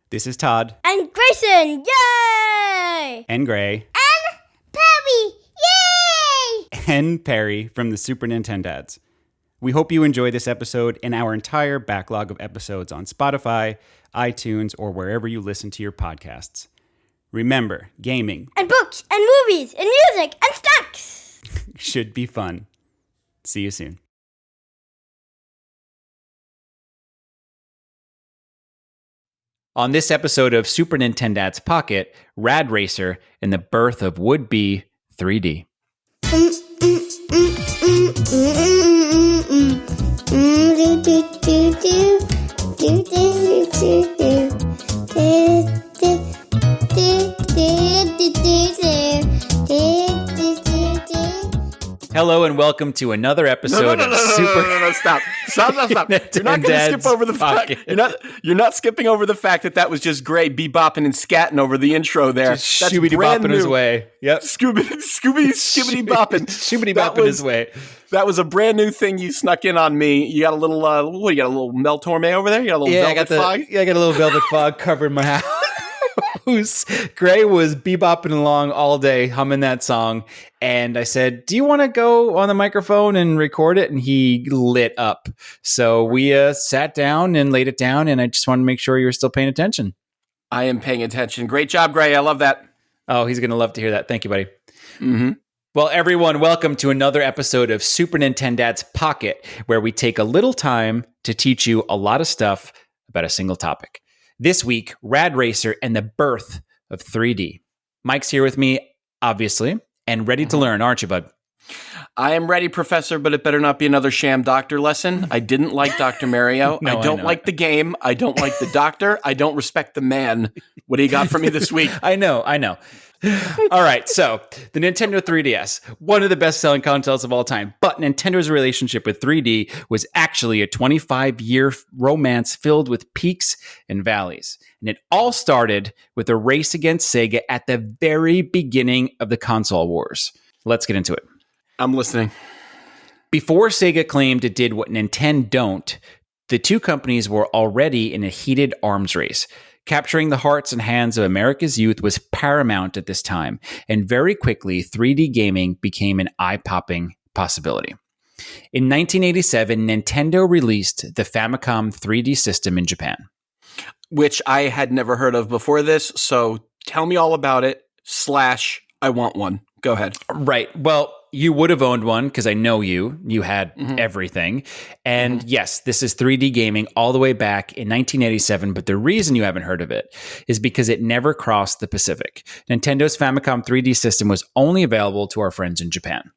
This is Todd. And Grayson, yay! And Gray. And Perry, yay! And Perry from the Super Nintendads. We hope you enjoy this episode and our entire backlog of episodes on Spotify, iTunes, or wherever you listen to your podcasts. Remember, gaming and books and movies and music and snacks should be fun. See you soon. On this episode of Super Nintendads Pocket, Rad Racer and the birth of would-be 3D. Hello and welcome to another episode of Super. No, stop. You're not going to skip over the fact. You're not skipping over the fact that was just Gray bebopping and scatting over the intro there. Just Scooby-Doo-bopping his way. Yep. Scooby-Doo-bopping. Scooby-Doo-bopping his way. That was a brand new thing you snuck in on me. You got a little, what, you got a little Mel Torme over there? You got a little velvet fog? Yeah, I got a little velvet fog covering my house. Gray was bebopping along all day, humming that song. And I said, do you want to go on the microphone and record it? And he lit up. So we sat down and laid it down. And I just wanted to make sure you were still paying attention. I am paying attention. Great job, Gray. I love that. Oh, he's going to love to hear that. Thank you, buddy. Mm-hmm. Well, everyone, welcome to another episode of Super Nintendads Pocket, where we take a little time to teach you a lot of stuff about a single topic. This week, Rad Racer and the birth of 3D. Mike's here with me, obviously, and ready to learn, aren't you, bud? I am ready, Professor, but it better not be another sham doctor lesson. I didn't like Dr. Mario. No, I don't like the game. I don't like the doctor. I don't respect the man. What do you got for me this week? I know. All right, so the Nintendo 3DS, one of the best-selling consoles of all time, but Nintendo's relationship with 3D was actually a 25-year romance filled with peaks and valleys. And it all started with a race against Sega at the very beginning of the console wars. Let's get into it. I'm listening. Before Sega claimed it did what Nintendo don't, the two companies were already in a heated arms race. Capturing the hearts and hands of America's youth was paramount at this time, and very quickly, 3D gaming became an eye-popping possibility. In 1987, Nintendo released the Famicom 3D system in Japan. Which I had never heard of before this, so tell me all about it, / I want one. Go ahead. Right. Well, you would have owned one because I know you. You had everything. And yes, this is 3D gaming all the way back in 1987. But the reason you haven't heard of it is because it never crossed the Pacific. Nintendo's Famicom 3D system was only available to our friends in Japan.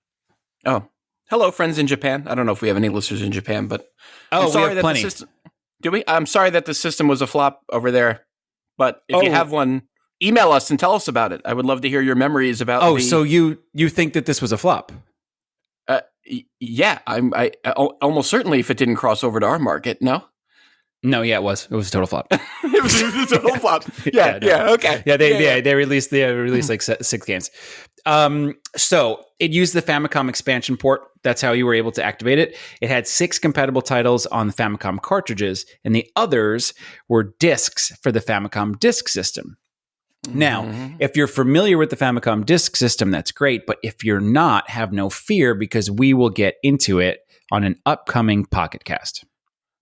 Oh, hello, friends in Japan. I don't know if we have any listeners in Japan, but we have plenty. Do we? I'm sorry that the system was a flop over there. But if you have one, email us and tell us about it. I would love to hear your memories about so you think that this was a flop? Yeah, I almost certainly if it didn't cross over to our market, no? No, yeah, it was. It was a total flop. It was a total flop. Yeah, okay. Yeah, they released like 6 games. So it used the Famicom expansion port. That's how you were able to activate it. It had 6 compatible titles on the Famicom cartridges, and the others were discs for the Famicom disk system. Now, if you're familiar with the Famicom disk system, that's great. But if you're not, have no fear because we will get into it on an upcoming Pocket Cast.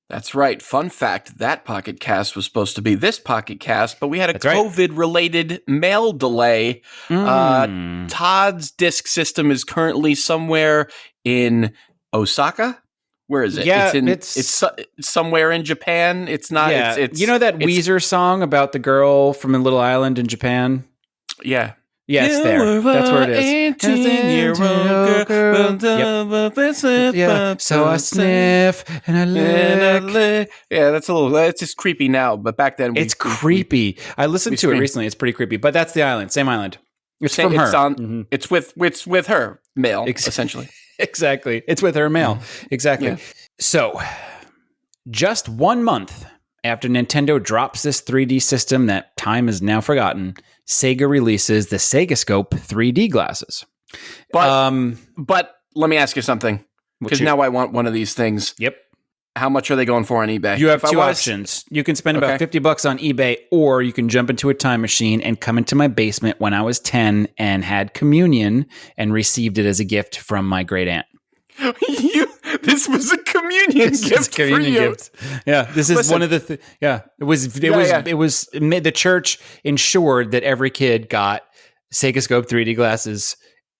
That's right. Fun fact, that Pocket Cast was supposed to be this Pocket Cast, but we had a COVID-related mail delay. Todd's disk system is currently somewhere in Osaka. Where is it? Yeah, it's somewhere in Japan. It's not. Yeah. It's you know that Weezer song about the girl from a little island in Japan? Yeah. Yeah, it's there. That's where it is. 18-year-old girl. Yep. Yeah. So I sniff and I lick. Yeah, that's a little. It's just creepy now, but back then it's creepy. I listened to it recently. It's pretty creepy. But that's the island. Same island. It's from her. It's with her male, essentially. Exactly. It's with her mail. Exactly. Yeah. So, just 1 month after Nintendo drops this 3D system that time is now forgotten, Sega releases the Segascope 3D glasses. But let me ask you something, because now I want one of these things. Yep. How much are they going for on eBay? You have two options. You can spend about $50 on eBay, or you can jump into a time machine and come into my basement when I was 10 and had communion and received it as a gift from my great aunt. This was a communion gift for you. Yeah, this is one of the. It was the church ensured that every kid got Sega Scope 3D glasses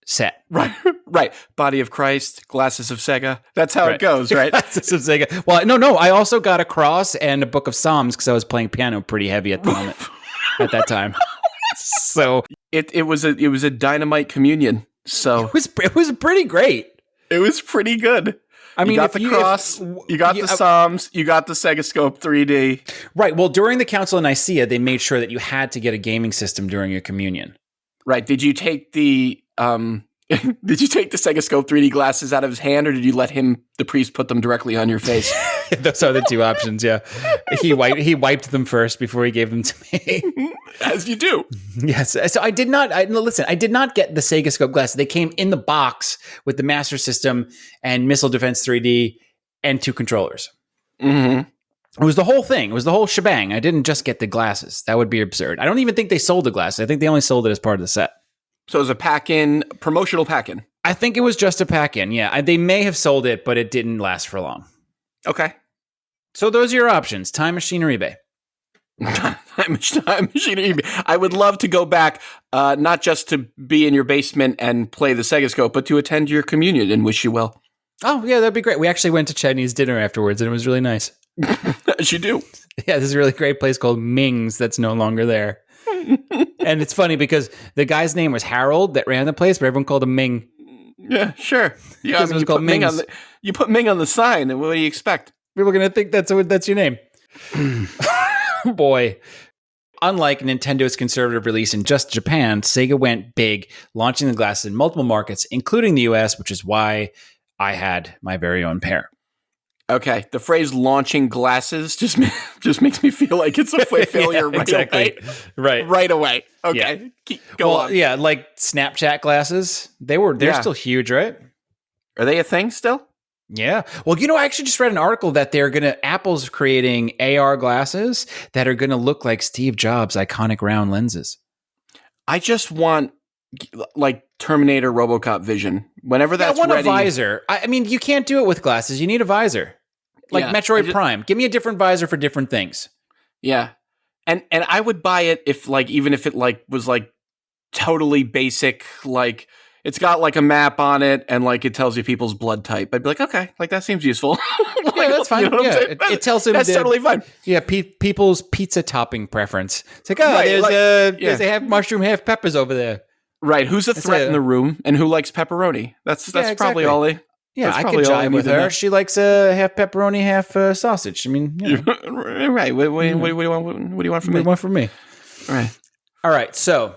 set. Right. Body of Christ, glasses of Sega. That's how it goes, right? Glasses of Sega. Well, no. I also got a cross and a book of Psalms because I was playing piano pretty heavy at the moment at that time. So it was a dynamite communion. So it was pretty great. It was pretty good. I mean, you got the cross, you got the Psalms, you got the Sega Scope 3D. Right. Well, during the Council of Nicaea, they made sure that you had to get a gaming system during your communion. Right. Did you take the did you take the Sega Scope 3D glasses out of his hand, or did you let the priest put them directly on your face? Those are the two options. Yeah, he wiped them first before he gave them to me, as you do. Yes. So I did not. Listen, I did not get the Sega Scope glasses. They came in the box with the Master System and Missile Defense 3D and 2 controllers. Mm-hmm. It was the whole thing. It was the whole shebang. I didn't just get the glasses. That would be absurd. I don't even think they sold the glasses. I think they only sold it as part of the set. So it was a pack-in, promotional pack-in. I think it was just a pack-in, yeah. They may have sold it, but it didn't last for long. Okay. So those are your options, Time Machine or eBay. Time Machine or eBay. I would love to go back, not just to be in your basement and play the Sega Scope, but to attend your communion and wish you well. Oh, yeah, that'd be great. We actually went to Chinese dinner afterwards, and it was really nice. As you do. Yeah, this is a really great place called Ming's that's no longer there. And it's funny because the guy's name was Harold that ran the place, but everyone called him Ming. Yeah, sure. Yeah, I mean, you put Ming on the sign, and what do you expect? People are going to think that's your name. Boy. Unlike Nintendo's conservative release in just Japan, Sega went big, launching the glasses in multiple markets, including the US, which is why I had my very own pair. Okay, the phrase "launching glasses" just makes me feel like it's a failure right away. Okay, go on. Yeah, like Snapchat glasses. They're still huge, right? Are they a thing still? Yeah. Well, I actually just read an article that Apple's creating AR glasses that are going to look like Steve Jobs' iconic round lenses. I just want like Terminator RoboCop vision. Whenever that's ready. I want a visor. I mean, you can't do it with glasses. You need a visor. Like Metroid Prime. Give me a different visor for different things. Yeah. And I would buy it even if it was totally basic, like it's got like a map on it and like it tells you people's blood type. I'd be like, okay, like that seems useful. Yeah, that's fine. It tells them that's totally fine. Yeah, people's pizza topping preference. It's like, there's a half mushroom, half peppers over there. Right. Who's a threat in the room and who likes pepperoni? That's probably all they. Yeah, I could jive with her. She likes half pepperoni, half sausage. I mean, right. What do you want? What do you want from me? What do you want from me? All right. So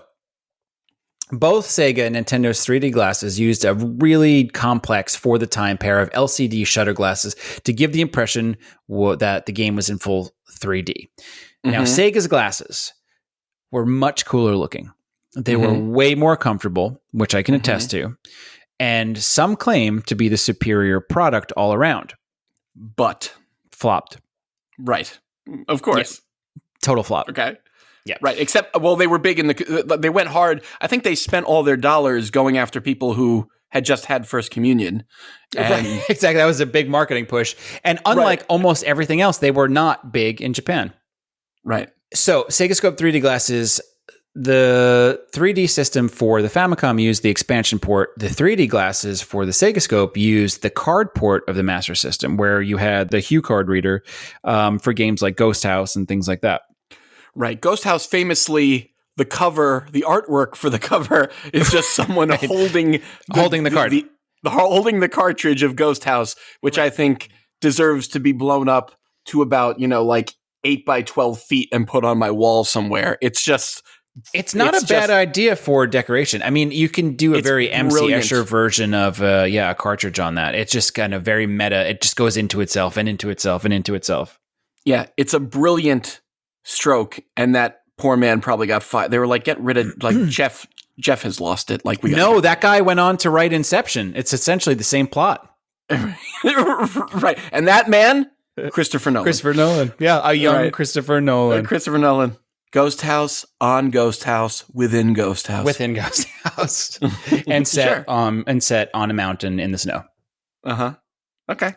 both Sega and Nintendo's 3D glasses used a really complex for the time pair of LCD shutter glasses to give the impression that the game was in full 3D. Now, Sega's glasses were much cooler looking. They were way more comfortable, which I can attest to. And some claim to be the superior product all around. But flopped. Right. Of course. Yeah. Total flop. Okay. Yeah. Right. Except, they were big they went hard. I think they spent all their dollars going after people who had just had First Communion. And right. Exactly. That was a big marketing push. And unlike almost everything else, they were not big in Japan. Right. So Sega Scope 3D glasses, the 3D system for the Famicom used the expansion port. The 3D glasses for the Sega Scope used the card port of the Master System, where you had the Hue card reader for games like Ghost House and things like that. Right. Ghost House famously, the artwork for the cover is just someone holding the card. Holding the cartridge of Ghost House, which I think deserves to be blown up to about, like 8 by 12 feet and put on my wall somewhere. It's not a bad idea for decoration. I mean, you can do a very MC Escher version of a cartridge on that. It's just kind of very meta. It just goes into itself and into itself and into itself. Yeah, it's a brilliant stroke, and that poor man probably got fired. They were like, get rid of Jeff has lost it. Like that guy went on to write Inception. It's essentially the same plot. Right. And that man Christopher Nolan. Christopher Nolan. Yeah, a young Right. Christopher Nolan. Christopher Nolan. Ghost house on ghost house within ghost house. Within Ghost House. And set on a mountain in the snow. Uh-huh. Okay.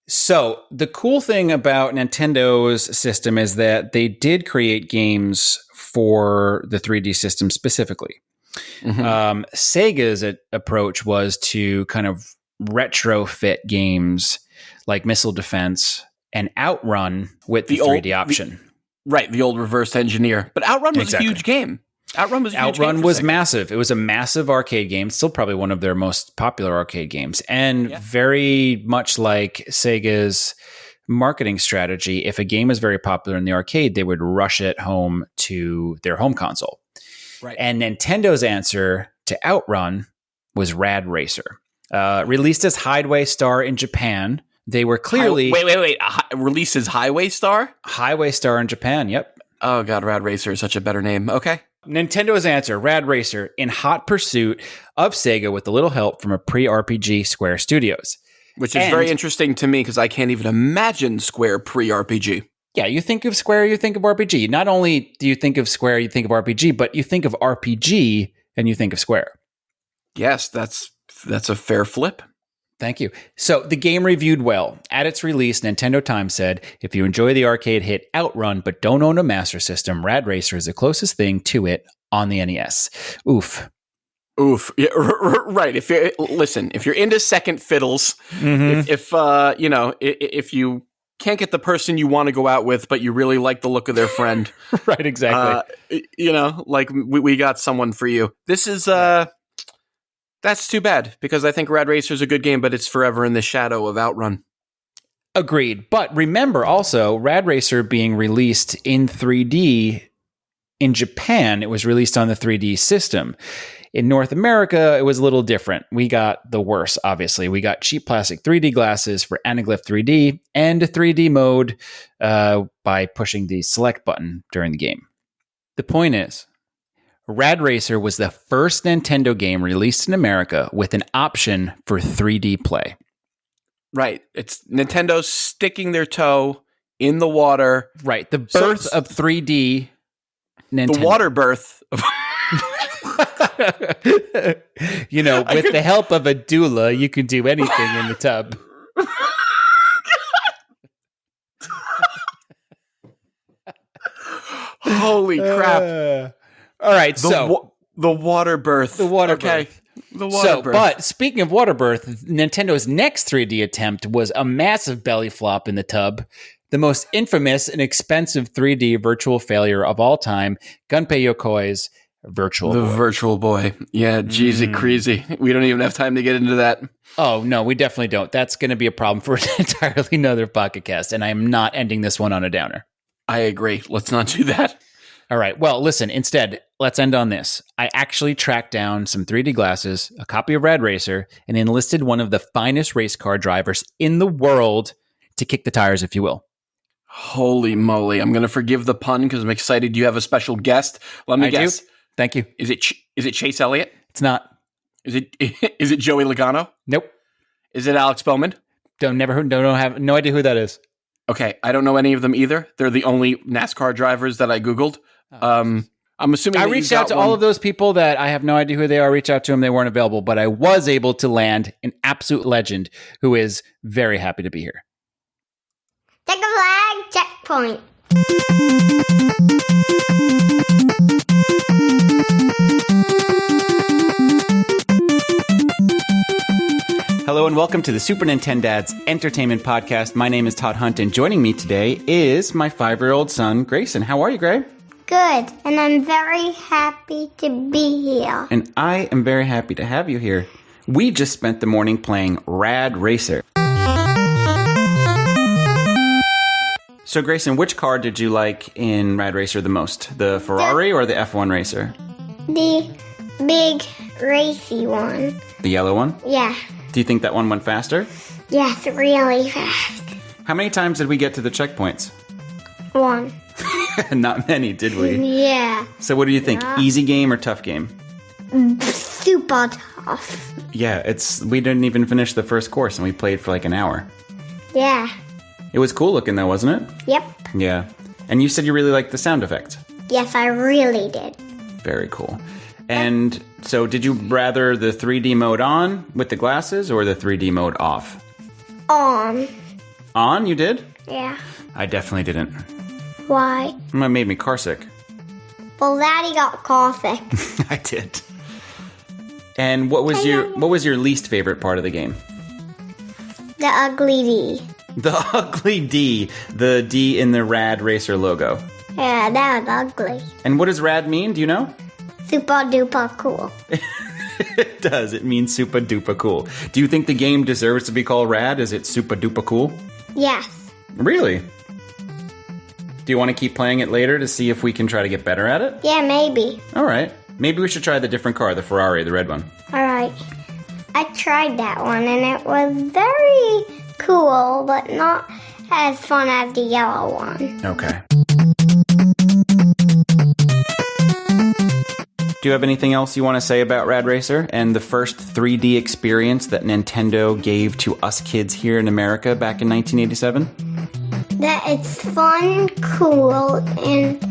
So the cool thing about Nintendo's system is that they did create games for the 3D system specifically. Mhm. Sega's approach was to kind of retrofit games like Missile Defense and Outrun with the 3D option. Right, the old reverse engineer. But Outrun was Exactly. a huge game. Outrun was a huge Outrun game for was Sega. massive. It was a massive arcade game, still probably one of their most popular arcade games, and very much like Sega's marketing strategy. If a game was very popular in the arcade, they would rush it home to their home console. Right. And Nintendo's answer to Outrun was Rad Racer. Released as Highway Star in Japan, they were clearly... Wait. Releases Highway Star? Highway Star in Japan, yep. Oh, God, Rad Racer is such a better name. Okay. Nintendo's answer, Rad Racer, in hot pursuit of Sega with a little help from a pre-RPG Square Studios. Which is very interesting to me because I can't even imagine Square pre-RPG. Yeah, you think of Square, you think of RPG. Not only do you think of Square, you think of RPG, but you think of RPG and you think of Square. Yes, that's a fair flip. Thank you. So the game reviewed well. At its release, Nintendo Times said, if you enjoy the arcade hit Outrun but don't own a Master System, Rad Racer is the closest thing to it on the NES. Oof. Yeah, right. If you're into second fiddles, if you can't get the person you want to go out with, but you really like the look of their friend, right? Exactly. We got someone for you. This is that's too bad because I think Rad Racer is a good game, but it's forever in the shadow of Outrun. Agreed. But remember also, Rad Racer being released in 3D in Japan, it was released on the 3D system. In North America, it was a little different. We got the worst, obviously. We got cheap plastic 3D glasses for Anaglyph 3D and a 3D mode by pushing the select button during the game. The point is, Rad Racer was the first Nintendo game released in America with an option for 3D play. Right. It's Nintendo sticking their toe in the water. Right. The birth of 3D Nintendo. The water birth. With the help of a doula, you can do anything in the tub. Holy crap. All right, the water birth. The water birth. The water birth. But speaking of water birth, Nintendo's next 3D attempt was a massive belly flop in the tub. The most infamous and expensive 3D virtual failure of all time, Gunpei Yokoi's Virtual Boy. The Virtual Boy. Yeah, jeezy crazy. We don't even have time to get into that. Oh, no, we definitely don't. That's going to be a problem for an entirely another podcast cast, and I am not ending this one on a downer. I agree. Let's not do that. All right. Well, listen, instead, let's end on this. I actually tracked down some 3D glasses, a copy of Rad Racer, and enlisted one of the finest race car drivers in the world to kick the tires, if you will. Holy moly. I'm going to forgive the pun because I'm excited you have a special guest. Let me guess. Do. Thank you. Is it Chase Elliott? It's not. Is it Joey Logano? Nope. Is it Alex Bowman? Don't have no idea who that is. Okay, I don't know any of them either. They're the only NASCAR drivers that I Googled. I'm assuming I reached out to all of those people that I have no idea who they are. Reach out to them. They weren't available, but I was able to land an absolute legend who is very happy to be here. Check the flag, checkpoint. Hello and welcome to the Super Nintendads Entertainment Podcast. My name is Todd Hunt, and joining me today is my 5-year-old son, Grayson. How are you, Gray? Good, and I'm very happy to be here. And I am very happy to have you here. We just spent the morning playing Rad Racer. So, Grayson, which car did you like in Rad Racer the most? The Ferrari or the F1 Racer? The big racy one. The yellow one? Yeah. Do you think that one went faster? Yes, really fast. How many times did we get to the checkpoints? 1. Not many, did we? Yeah. So what do you think? Yeah. Easy game or tough game? Super tough. Yeah, we didn't even finish the first course and we played for like an hour. Yeah. It was cool looking though, wasn't it? Yep. Yeah. And you said you really liked the sound effects. Yes, I really did. Very cool. And so did you rather the 3D mode on with the glasses or the 3D mode off? On. On, you did? Yeah. I definitely didn't. Why? It made me carsick. Well, Daddy got coffee. I did. And what was your least favorite part of the game? The ugly D. The ugly D. The D in the Rad Racer logo. Yeah, that was ugly. And what does rad mean? Do you know? Super duper cool. It does. It means super duper cool. Do you think the game deserves to be called rad? Is it super duper cool? Yes. Really? Do you want to keep playing it later to see if we can try to get better at it? Yeah, maybe. All right. Maybe we should try the different car, the Ferrari, the red one. All right. I tried that one, and it was very cool, but not as fun as the yellow one. Okay. Do you have anything else you want to say about Rad Racer and the first 3D experience that Nintendo gave to us kids here in America back in 1987? That it's fun, cool, and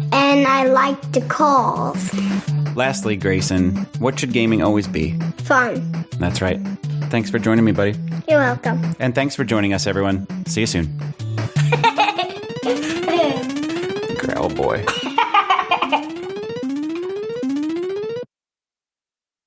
and I like the calls. Lastly, Grayson, what should gaming always be? Fun. That's right. Thanks for joining me, buddy. You're welcome. And thanks for joining us, everyone. See you soon. Growl boy.